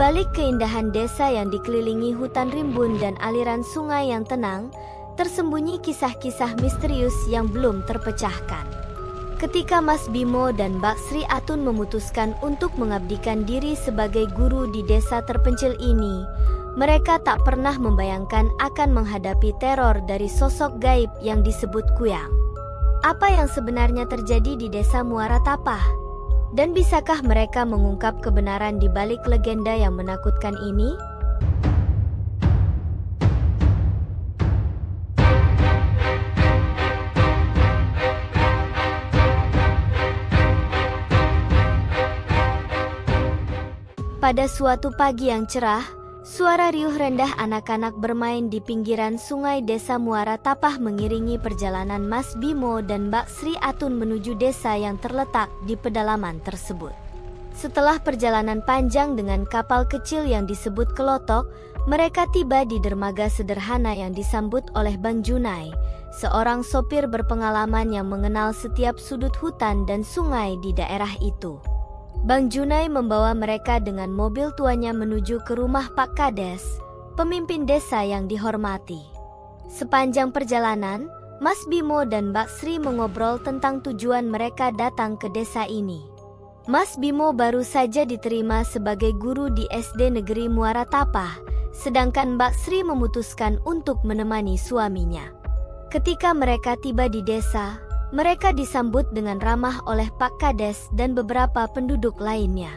balik keindahan desa yang dikelilingi hutan rimbun dan aliran sungai yang tenang, tersembunyi kisah-kisah misterius yang belum terpecahkan. Ketika Mas Bimo dan Mbak Sri Atun memutuskan untuk mengabdikan diri sebagai guru di desa terpencil ini, mereka tak pernah membayangkan akan menghadapi teror dari sosok gaib yang disebut Kuyang. Apa yang sebenarnya terjadi di desa Muara Tapah? Dan bisakah mereka mengungkap kebenaran di balik legenda yang menakutkan ini? Pada suatu pagi yang cerah, suara riuh rendah anak-anak bermain di pinggiran sungai desa Muara Tapah mengiringi perjalanan Mas Bimo dan Mbak Sri Atun menuju desa yang terletak di pedalaman tersebut. Setelah perjalanan panjang dengan kapal kecil yang disebut Kelotok, mereka tiba di dermaga sederhana yang disambut oleh Bang Junai, seorang sopir berpengalaman yang mengenal setiap sudut hutan dan sungai di daerah itu. Bang Junai membawa mereka dengan mobil tuanya menuju ke rumah Pak Kades, pemimpin desa yang dihormati. Sepanjang perjalanan, Mas Bimo dan Mbak Sri mengobrol tentang tujuan mereka datang ke desa ini. Mas Bimo baru saja diterima sebagai guru di SD Negeri Muara Tapah, sedangkan Mbak Sri memutuskan untuk menemani suaminya. Ketika mereka tiba di desa, mereka disambut dengan ramah oleh Pak Kades dan beberapa penduduk lainnya.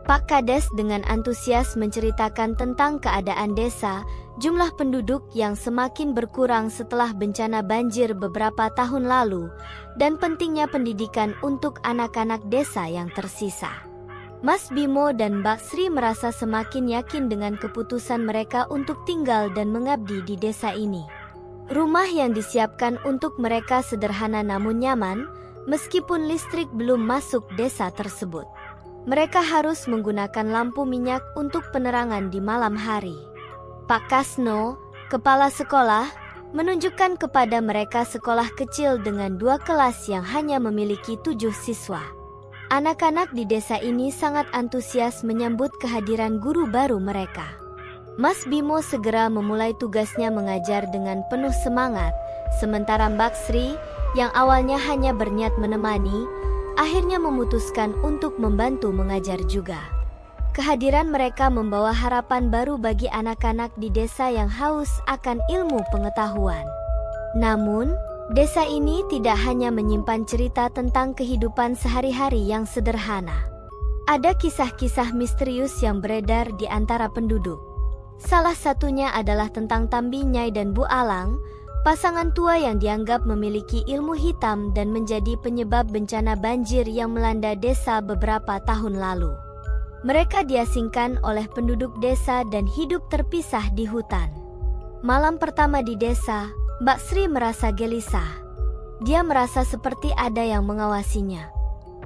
Pak Kades dengan antusias menceritakan tentang keadaan desa, jumlah penduduk yang semakin berkurang setelah bencana banjir beberapa tahun lalu, dan pentingnya pendidikan untuk anak-anak desa yang tersisa. Mas Bimo dan Mbak Sri merasa semakin yakin dengan keputusan mereka untuk tinggal dan mengabdi di desa ini. Rumah yang disiapkan untuk mereka sederhana namun nyaman, meskipun listrik belum masuk desa tersebut. Mereka harus menggunakan lampu minyak untuk penerangan di malam hari. Pak Kasno, kepala sekolah, menunjukkan kepada mereka sekolah kecil dengan 2 kelas yang hanya memiliki 7 siswa. Anak-anak di desa ini sangat antusias menyambut kehadiran guru baru mereka. Mas Bimo segera memulai tugasnya mengajar dengan penuh semangat, sementara Mbak Sri, yang awalnya hanya berniat menemani, akhirnya memutuskan untuk membantu mengajar juga. Kehadiran mereka membawa harapan baru bagi anak-anak di desa yang haus akan ilmu pengetahuan. Namun, desa ini tidak hanya menyimpan cerita tentang kehidupan sehari-hari yang sederhana. Ada kisah-kisah misterius yang beredar di antara penduduk. Salah satunya adalah tentang Tambi Nyai dan Bu Alang, pasangan tua yang dianggap memiliki ilmu hitam dan menjadi penyebab bencana banjir yang melanda desa beberapa tahun lalu. Mereka diasingkan oleh penduduk desa dan hidup terpisah di hutan. Malam pertama di desa, Mbak Sri merasa gelisah. Dia merasa seperti ada yang mengawasinya.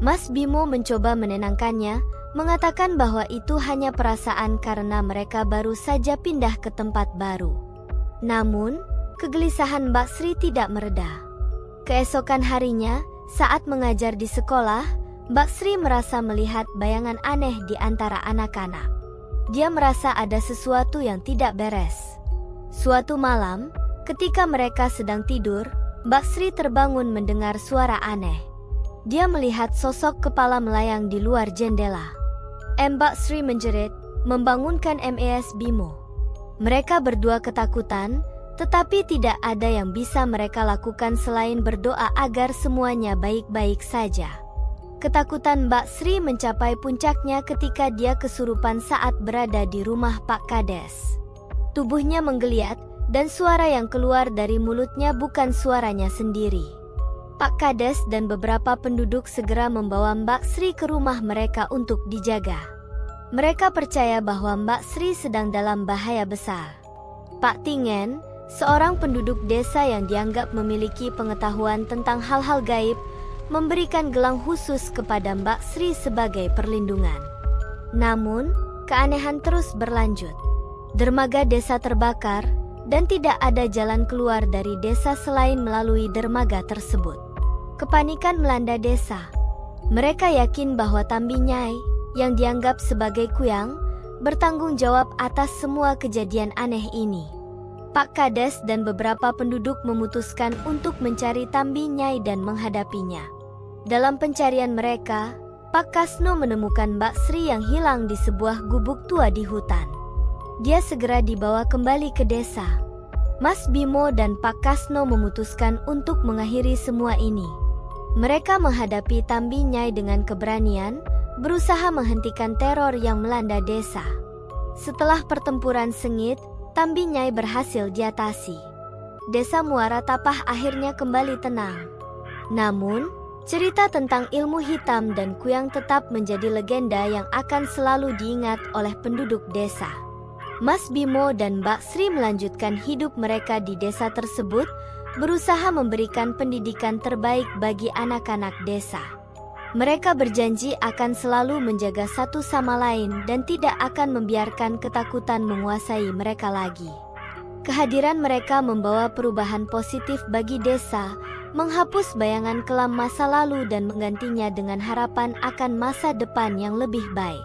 Mas Bimo mencoba menenangkannya, mengatakan bahwa itu hanya perasaan karena mereka baru saja pindah ke tempat baru. Namun, kegelisahan Mbak Sri tidak mereda. Keesokan harinya, saat mengajar di sekolah, Mbak Sri merasa melihat bayangan aneh di antara anak-anak. Dia merasa ada sesuatu yang tidak beres. Suatu malam, ketika mereka sedang tidur, Mbak Sri terbangun mendengar suara aneh. Dia melihat sosok kepala melayang di luar jendela. Mbak Sri menjerit, membangunkan Mas Bimo. Mereka berdua ketakutan, tetapi tidak ada yang bisa mereka lakukan selain berdoa agar semuanya baik-baik saja. Ketakutan Mbak Sri mencapai puncaknya ketika dia kesurupan saat berada di rumah Pak Kades. Tubuhnya menggeliat, dan suara yang keluar dari mulutnya bukan suaranya sendiri. Pak Kades dan beberapa penduduk segera membawa Mbak Sri ke rumah mereka untuk dijaga. Mereka percaya bahwa Mbak Sri sedang dalam bahaya besar. Pak Tingen, seorang penduduk desa yang dianggap memiliki pengetahuan tentang hal-hal gaib, memberikan gelang khusus kepada Mbak Sri sebagai perlindungan. Namun, keanehan terus berlanjut. Dermaga desa terbakar, dan tidak ada jalan keluar dari desa selain melalui dermaga tersebut. Kepanikan melanda desa. Mereka yakin bahwa Tambi Nyai, yang dianggap sebagai Kuyang, bertanggung jawab atas semua kejadian aneh ini. Pak Kades dan beberapa penduduk memutuskan untuk mencari Tambi Nyai dan menghadapinya. Dalam pencarian mereka, Pak Kasno menemukan Mbak Sri yang hilang di sebuah gubuk tua di hutan. Dia segera dibawa kembali ke desa. Mas Bimo dan Pak Kasno memutuskan untuk mengakhiri semua ini. Mereka menghadapi Tambi Nyai dengan keberanian, berusaha menghentikan teror yang melanda desa. Setelah pertempuran sengit, Tambi Nyai berhasil diatasi. Desa Muara Tapah akhirnya kembali tenang. Namun, cerita tentang ilmu hitam dan kuyang tetap menjadi legenda yang akan selalu diingat oleh penduduk desa. Mas Bimo dan Mbak Sri melanjutkan hidup mereka di desa tersebut, berusaha memberikan pendidikan terbaik bagi anak-anak desa. Mereka berjanji akan selalu menjaga satu sama lain dan tidak akan membiarkan ketakutan menguasai mereka lagi. Kehadiran mereka membawa perubahan positif bagi desa, menghapus bayangan kelam masa lalu dan menggantinya dengan harapan akan masa depan yang lebih baik.